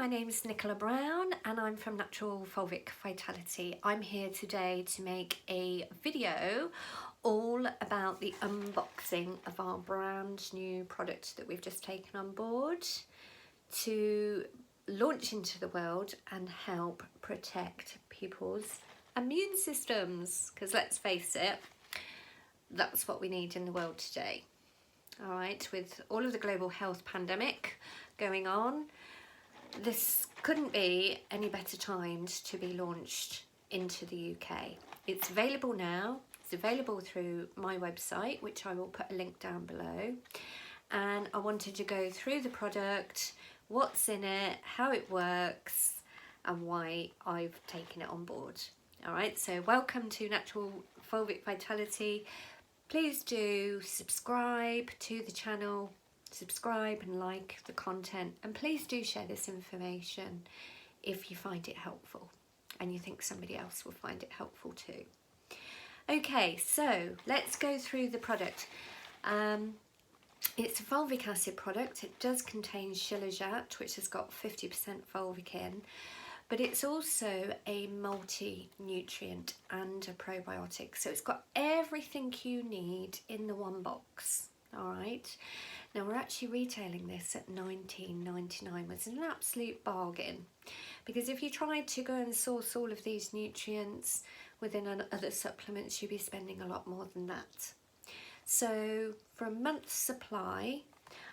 name is Nicola Brown and I'm from Natural Fulvic Vitality. I'm here today to make a video all about the unboxing of our brand new product that we've just taken on board to launch into the world and help protect people's immune systems, because let's face it, that's what we need in the world today. All right, with all of the global health pandemic going on, this couldn't be any better timed to be launched into the UK. It's available now. It's available through my website, which I will put a link down below. And I wanted to go through the product, what's in it, how it works, and why I've taken it on board. All right, so welcome to Natural Fulvic Vitality. Please do subscribe to the channel, subscribe and like the content, and please do share this information if you find it helpful and you think somebody else will find it helpful too. Okay, so let's go through the product. It's a fulvic acid product. It does contain shilajit, which has got 50% fulvic in, but it's also a multi-nutrient and a probiotic. So it's got everything you need in the one box, all right? Now we're actually retailing this at $19.99, which is an absolute bargain, because if you tried to go and source all of these nutrients within other supplements, you'd be spending a lot more than that. So for a month's supply,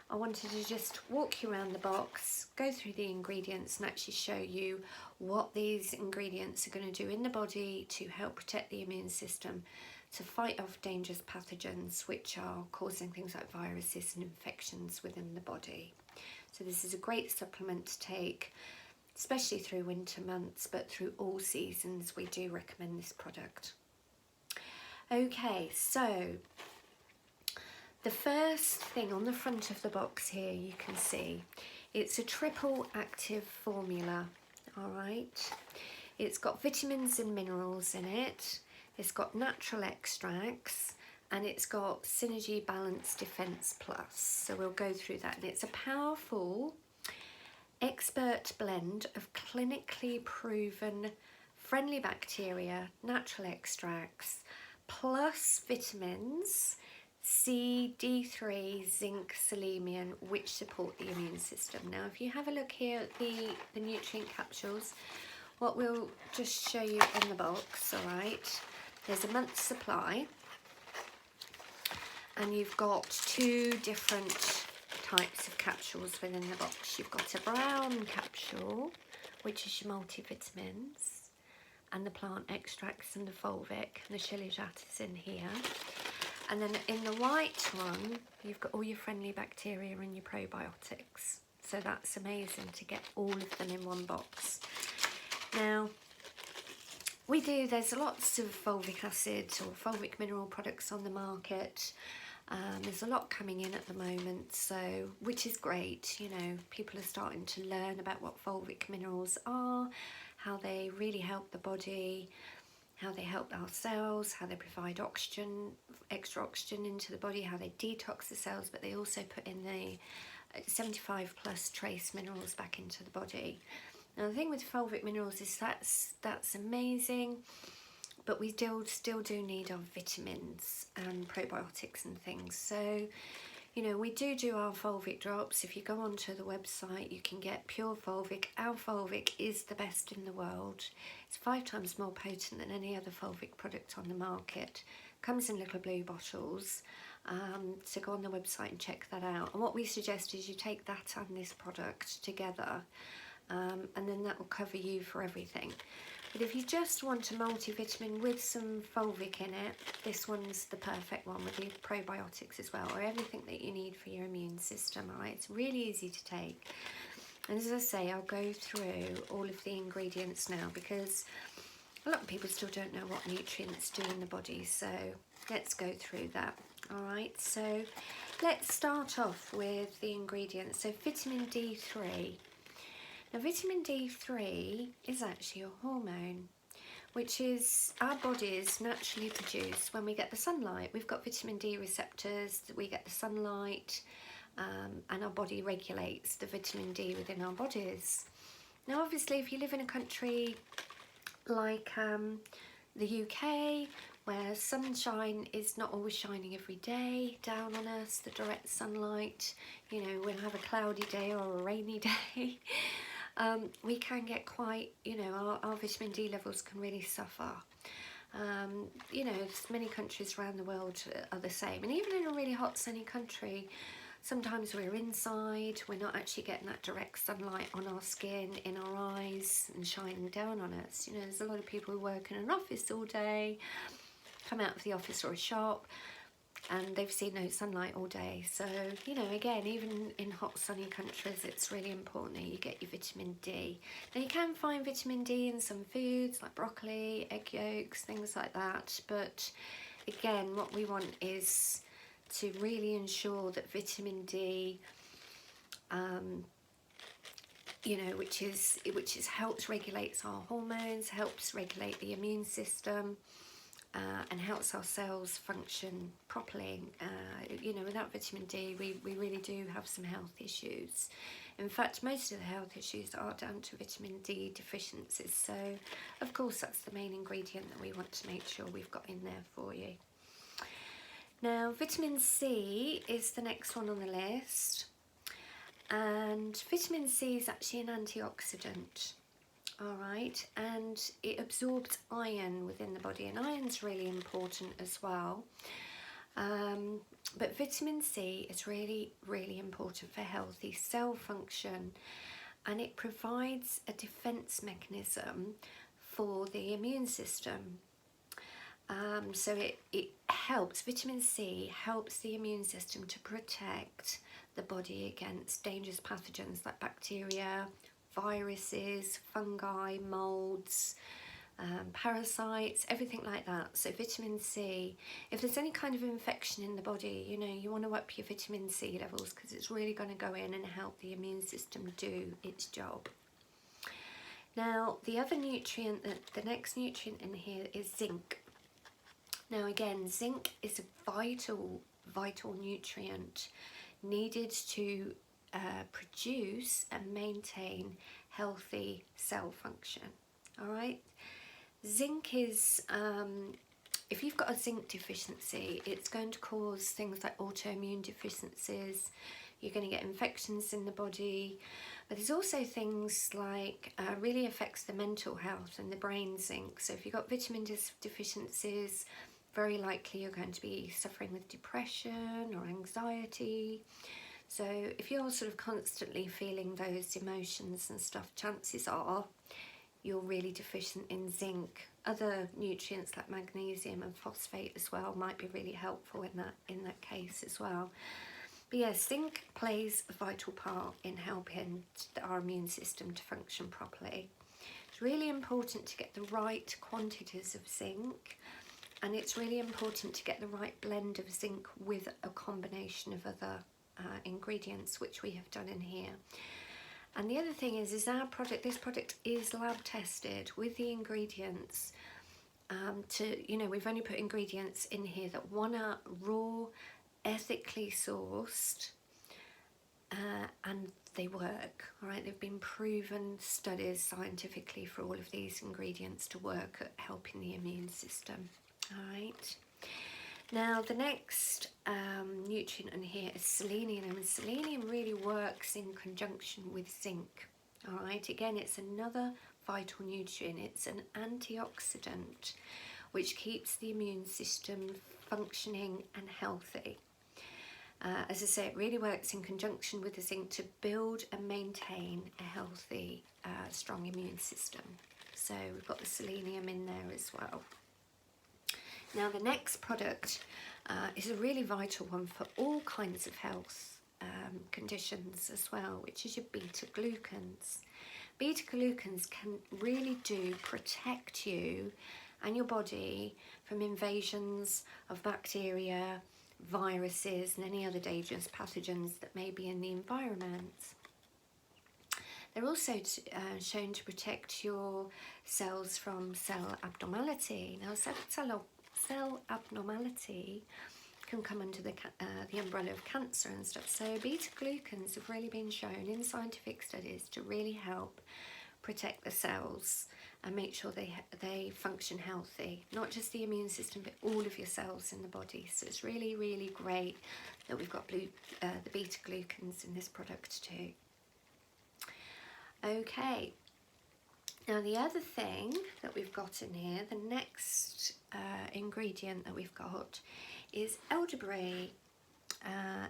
I wanted to just walk you around the box, go through the ingredients and actually show you what these ingredients are going to do in the body to help protect the immune system, to fight off dangerous pathogens which are causing things like viruses and infections within the body. So this is a great supplement to take, especially through winter months, but through all seasons we do recommend this product. Okay, so the first thing on the front of the box here, you can see it's a triple active formula, all right? It's got vitamins and minerals in it. It's got natural extracts, and it's got Synergy Balance Defense Plus. So we'll go through that. And it's a powerful expert blend of clinically proven friendly bacteria, natural extracts, plus vitamins C, D3, zinc, selenium, which support the immune system. Now, if you have a look here at the nutrient capsules, what we'll just show you in the box, all right? There's a month's supply, and you've got two different types of capsules within the box. You've got a brown capsule, which is your multivitamins, and the plant extracts and the fulvic, and the shilajit is in here. And then in the white one, you've got all your friendly bacteria and your probiotics. So that's amazing to get all of them in one box. Now, there's lots of fulvic acid or fulvic mineral products on the market. There's a lot coming in at the moment, so which is great. You know, people are starting to learn about what fulvic minerals are, how they really help the body, how they help our cells, how they provide oxygen, extra oxygen into the body, how they detox the cells, but they also put in the 75 plus trace minerals back into the body. Now the thing with fulvic minerals is that's amazing, but we still do need our vitamins and probiotics and things. So, you know, we do our fulvic drops. If you go onto the website, you can get pure fulvic. Our fulvic is the best in the world. It's 5 times more potent than any other fulvic product on the market. Comes in little blue bottles. So go on the website and check that out. And what we suggest is you take that and this product together, and then that will cover you for everything. But if you just want a multivitamin with some fulvic in it, this one's the perfect one with your probiotics as well, or everything that you need for your immune system, all right? It's really easy to take. And as I say, I'll go through all of the ingredients now, because a lot of people still don't know what nutrients do in the body, so let's go through that, all right? So let's start off with the ingredients. So vitamin D3. Now, vitamin D3 is actually a hormone, which is our bodies naturally produce when we get the sunlight. We've got vitamin D receptors, we get the sunlight, and our body regulates the vitamin D within our bodies. Now obviously if you live in a country like the UK, where sunshine is not always shining every day down on us, the direct sunlight, you know, we'll have a cloudy day or a rainy day, we can get quite, you know, our vitamin D levels can really suffer. You know, many countries around the world are the same, and even in a really hot sunny country, sometimes we're inside, we're not actually getting that direct sunlight on our skin, in our eyes, and shining down on us. You know, there's a lot of people who work in an office all day, come out of the office or a shop, and they've seen no sunlight all day. So, you know, again, even in hot sunny countries, it's really important that you get your vitamin D. Now you can find vitamin D in some foods like broccoli, egg yolks, things like that, but again, what we want is to really ensure that vitamin D, you know, which is helps regulates our hormones, helps regulate the immune system, and helps our cells function properly. You know, without vitamin D, we really do have some health issues. In fact, most of the health issues are down to vitamin D deficiencies. So, of course, that's the main ingredient that we want to make sure we've got in there for you. Now, vitamin C is the next one on the list. And vitamin C is actually an antioxidant. All right, and it absorbs iron within the body, and iron's really important as well. But vitamin C is really, really important for healthy cell function, and it provides a defense mechanism for the immune system. So it helps, vitamin C helps the immune system to protect the body against dangerous pathogens like bacteria, viruses, fungi, molds, parasites, everything like that. So vitamin C, if there's any kind of infection in the body, you know, you want to up your vitamin C levels because it's really going to go in and help the immune system do its job. Now, the other nutrient, the next nutrient in here is zinc. Now again, zinc is a vital nutrient needed to produce and maintain healthy cell function. All right, zinc is, if you've got a zinc deficiency, it's going to cause things like autoimmune deficiencies. You're going to get infections in the body, but there's also things like really affects the mental health and the brain zinc. So if you've got vitamin deficiencies, very likely you're going to be suffering with depression or anxiety. So if you're sort of constantly feeling those emotions and stuff, chances are you're really deficient in zinc. Other nutrients like magnesium and phosphate as well might be really helpful in that case as well. But yes, zinc plays a vital part in helping our immune system to function properly. It's really important to get the right quantities of zinc, and it's really important to get the right blend of zinc with a combination of other ingredients, which we have done in here. And the other thing is this product is lab tested with the ingredients you know, we've only put ingredients in here that one are raw, ethically sourced, and they work. All right, they've been proven studies scientifically for all of these ingredients to work at helping the immune system. All right. Now the next nutrient in here is selenium, and selenium really works in conjunction with zinc. All right, again, it's another vital nutrient. It's an antioxidant which keeps the immune system functioning and healthy. As I say, it really works in conjunction with the zinc to build and maintain a healthy, strong immune system. So we've got the selenium in there as well. Now the next product is a really vital one for all kinds of health conditions as well, which is your beta-glucans. Beta-glucans can really do protect you and your body from invasions of bacteria, viruses and any other dangerous pathogens that may be in the environment. They're also shown to protect your cells from cell abnormality. Now cell abnormality can come under the umbrella of cancer and stuff. So beta-glucans have really been shown in scientific studies to really help protect the cells and make sure they function healthy, not just the immune system but all of your cells in the body. So it's really, really great that we've got the beta glucans in this product too. Okay, now the other thing that we've got in here, the next ingredient that we've got is elderberry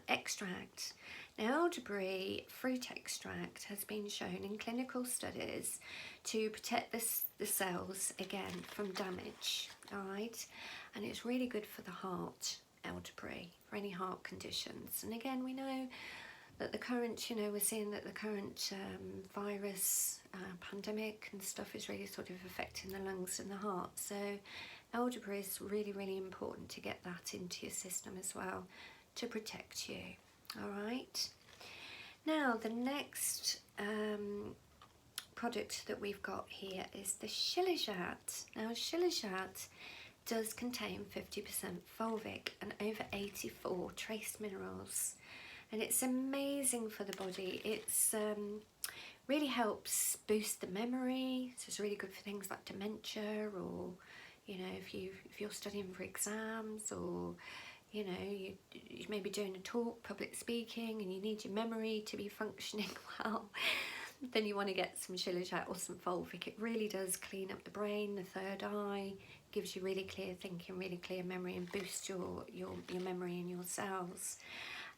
extract. Now, elderberry fruit extract has been shown in clinical studies to protect the cells again from damage, all right? And it's really good for the heart, elderberry, for any heart conditions. And again, we know that the current, we're seeing that the current virus pandemic and stuff is really sort of affecting the lungs and the heart. So elderberry is really, really important to get that into your system as well to protect you. All right. Now the next product that we've got here is the Shilajit. Now Shilajit does contain 50% fulvic and over 84 trace minerals, and it's amazing for the body. It's really helps boost the memory, so it's really good for things like dementia, or if you're studying for exams, or you may be doing a talk, public speaking, and you need your memory to be functioning well, then you want to get some Shilajit or some fulvic. It really does clean up the brain, the third eye, gives you really clear thinking, really clear memory, and boosts your memory and your cells.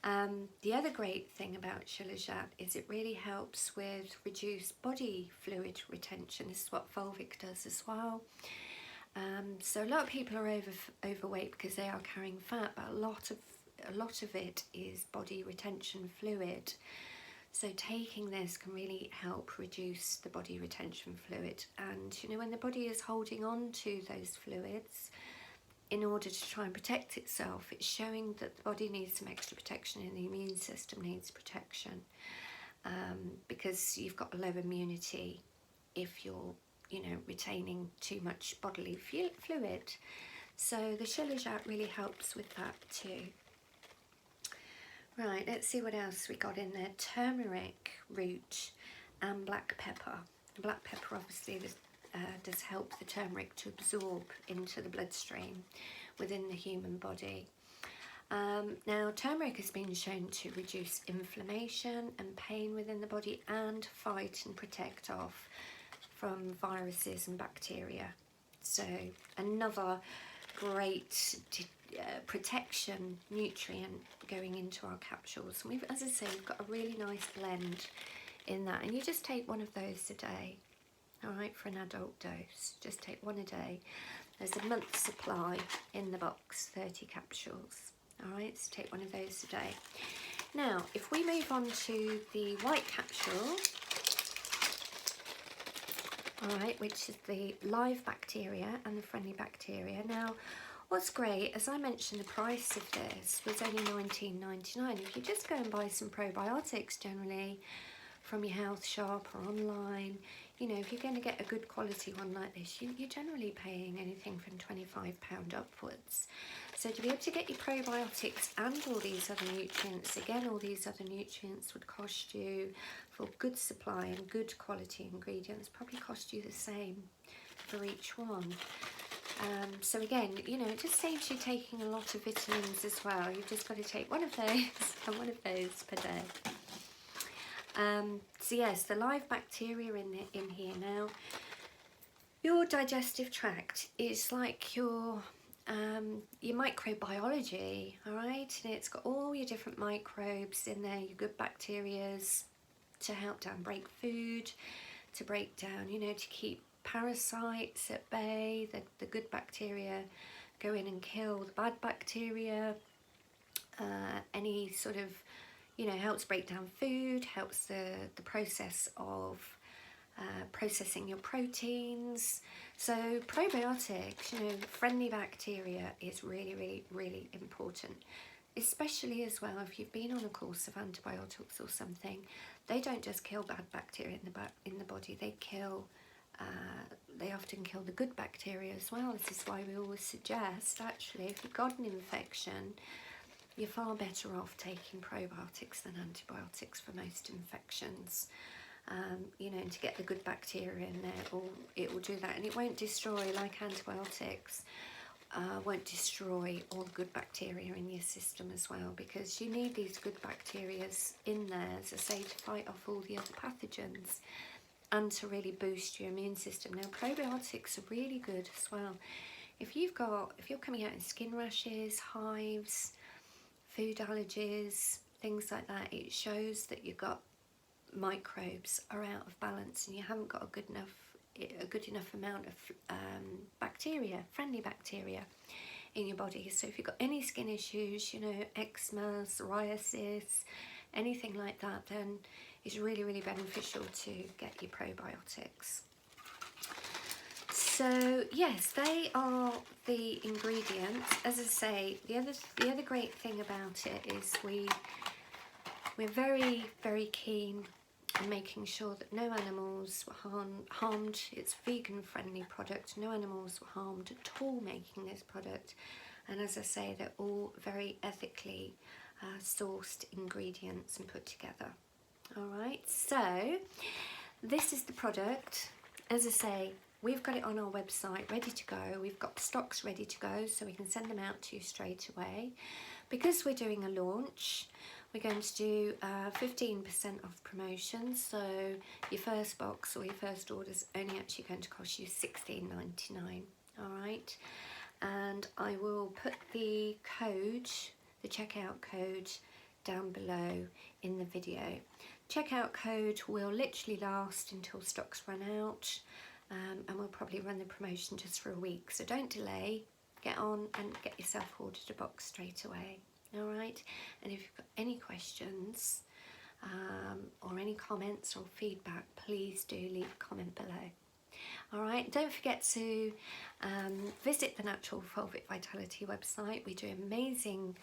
The other great thing about Shilajit is it really helps with reduced body fluid retention. This is what fulvic does as well. So a lot of people are overweight because they are carrying fat, but a lot of it is body retention fluid. So taking this can really help reduce the body retention fluid. And when the body is holding on to those fluids in order to try and protect itself, it's showing that the body needs some extra protection and the immune system needs protection, because you've got a low immunity if you're retaining too much bodily fluid. So the Shilajit really helps with that too. Right, let's see what else we got in there. Turmeric root and black pepper. Black pepper obviously does help the turmeric to absorb into the bloodstream within the human body. Now turmeric has been shown to reduce inflammation and pain within the body and fight and protect off from viruses and bacteria. So another great protection nutrient going into our capsules. And as I say, we've got a really nice blend in that, and you just take one of those a day, all right, for an adult dose. Just take one a day. There's a month's supply in the box, 30 capsules, all right, so take one of those a day. Now if we move on to the white capsule, alright, which is the live bacteria and the friendly bacteria. Now, what's great, as I mentioned, the price of this was only $19.99. If you just go and buy some probiotics generally from your health shop or online, if you're going to get a good quality one like this, you're generally paying anything from £25 upwards. So to be able to get your probiotics and all these other nutrients, again, all these other nutrients would cost you, for good supply and good quality ingredients, probably cost you the same for each one. So again, it just saves you taking a lot of vitamins as well. You've just got to take one of those and one of those per day. So yes, the live bacteria in here. Now, your digestive tract is like your microbiology, all right? And it's got all your different microbes in there, your good bacterias to help break food, to break down, to keep parasites at bay. The good bacteria go in and kill the bad bacteria. Any sort of, helps break down food, helps the process of processing your proteins. So probiotics, friendly bacteria is really, really, really important, especially as well if you've been on a course of antibiotics or something. They don't just kill bad bacteria in the body, they often kill the good bacteria as well. This is why we always suggest, actually, if you've got an infection, you're far better off taking probiotics than antibiotics for most infections. you know, and to get the good bacteria in there, it will do that, and it won't destroy, like antibiotics, won't destroy all the good bacteria in your system as well, because you need these good bacteria in there, as I say, to fight off all the other pathogens and to really boost your immune system. Now, probiotics are really good as well. If you're coming out in skin rashes, hives, food allergies, things like that, it shows that you've got microbes are out of balance and you haven't got a good enough amount of bacteria, friendly bacteria in your body. So if you've got any skin issues, you know, eczema, psoriasis, anything like that, then it's really, really beneficial to get your probiotics. So yes, they are the ingredients. As I say, the other great thing about it is we're very, very keen on making sure that no animals were harmed. It's a vegan friendly product. No animals were harmed at all making this product. And as I say, they're all very ethically sourced ingredients and put together. All right, so this is the product. As I say, we've got it on our website ready to go. We've got stocks ready to go, so we can send them out to you straight away. Because we're doing a launch, we're going to do 15% off promotion. So your first box or your first order is only actually going to cost you $16.99. All right, and I will put the code, the checkout code, down below in the video. Checkout code will literally last until stocks run out, and we'll probably run the promotion just for a week. So don't delay, get on and get yourself ordered a box straight away. All right, and if you've got any questions or any comments or feedback, please do leave a comment below. All right, don't forget to visit the Natural Fulvic Vitality website. We do amazing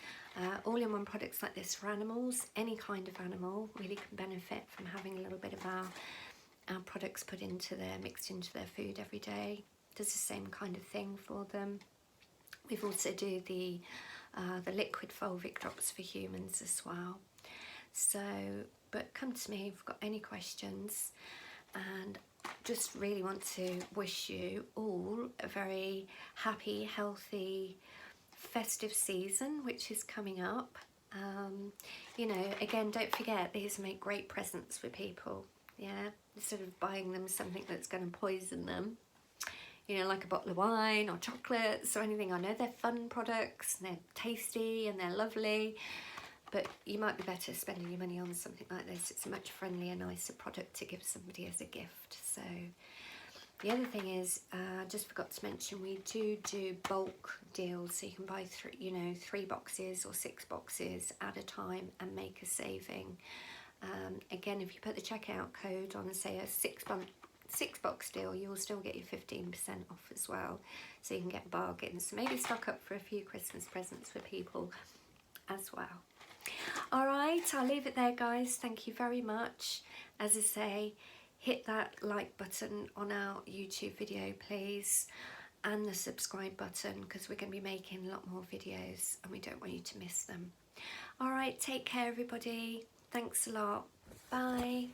all-in-one products like this for animals. Any kind of animal really can benefit from having a little bit of our products put into mixed into their food every day. Does the same kind of thing for them. We've also do the liquid fulvic drops for humans as well. So, but come to me if you've got any questions, and just really want to wish you all a very happy, healthy, festive season, which is coming up. You know, again, don't forget, these make great presents for people. Yeah, instead of buying them something that's going to poison them, you know, like a bottle of wine or chocolates or anything. I know they're fun products and they're tasty and they're lovely, but you might be better spending your money on something like this. It's a much friendlier, nicer product to give somebody as a gift. So the other thing is, just forgot to mention, we do bulk deals, so you can buy 3 boxes or 6 boxes at a time and make a saving. Again, if you put the checkout code on, say, a 6-box deal, you'll still get your 15% off as well, so you can get bargains. So maybe stock up for a few Christmas presents for people as well. All right, I'll leave it there, guys. Thank you very much. As I say, hit that like button on our YouTube video, please, and the subscribe button, because we're going to be making a lot more videos and we don't want you to miss them. All right, take care, everybody. Thanks a lot. Bye.